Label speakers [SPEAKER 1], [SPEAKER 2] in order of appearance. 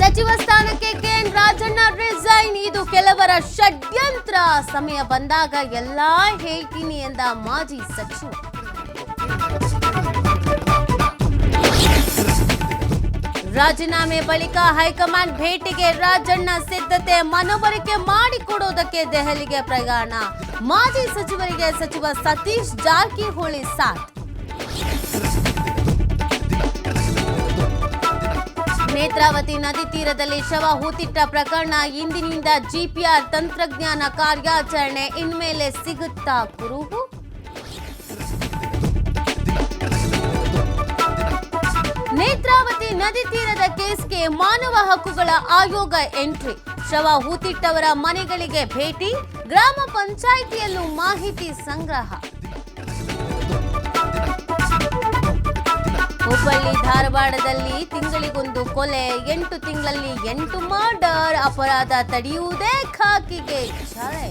[SPEAKER 1] ಸಚಿವ ಸ್ಥಾನಕ್ಕೆ K N Rajanna resign. ಇದು ಕೆಲವರ ಷಡ್ಯಂತ್ರ. ಸಮಯ ಬಂದಾಗ ಎಲ್ಲಾ ಹೇಳ್ತೀನಿ ಎಂದ ಮಾಜಿ ಸಚಿವ. ರಾಜೀನಾಮೆ ಬಳಿಕ ಹೈಕಮಾಂಡ್ ಭೇಟಿಗೆ ರಾಜಣ್ಣ ಸಿದ್ಧತೆ. ಮನವರಿಕೆ ಮಾಡಿಕೊಡೋದಕ್ಕೆ ದೆಹಲಿಗೆ ಪ್ರಯಾಣ. ಮಾಜಿ ಸಚಿವರಿಗೆ ಸಚಿವ ಸತೀಶ್ ಜಾರಕಿಹೊಳಿ ಸಾಥ್. ನೇತ್ರಾವತಿ ನದಿ ತೀರದಲ್ಲಿ ಶವ ಹೂತಿಟ್ಟ ಪ್ರಕರಣ. ಇಂದಿನಿಂದ ಜಿಪಿಆರ್ ತಂತ್ರಜ್ಞಾನ ಕಾರ್ಯಾಚರಣೆ. ಇನ್ಮೇಲೆ ಸಿಗುತ್ತಾ ಕುರುಹು? ನೇತ್ರಾವತಿ ನದಿ ತೀರದ ಕೇಸ್ಗೆ ಮಾನವ ಹಕ್ಕುಗಳ ಆಯೋಗ ಎಂಟ್ರಿ. ಶವ ಹೂತಿಟ್ಟವರ ಮನೆಗಳಿಗೆ ಭೇಟಿ. ಗ್ರಾಮ ಪಂಚಾಯಿತಿಯಲ್ಲೂ ಮಾಹಿತಿ ಸಂಗ್ರಹ. ಹುಬ್ಬಳ್ಳಿ ಧಾರವಾಡದಲ್ಲಿ ತಿಂಗಳಿಗೊಂದು ಕೊಲೆ, 8 ತಿಂಗಳಲ್ಲಿ 8 ಮರ್ಡರ್. ಅಪರಾಧ ತಡೆಯುವುದೇ ಖಾಕಿಗೆ ಛಳೆ.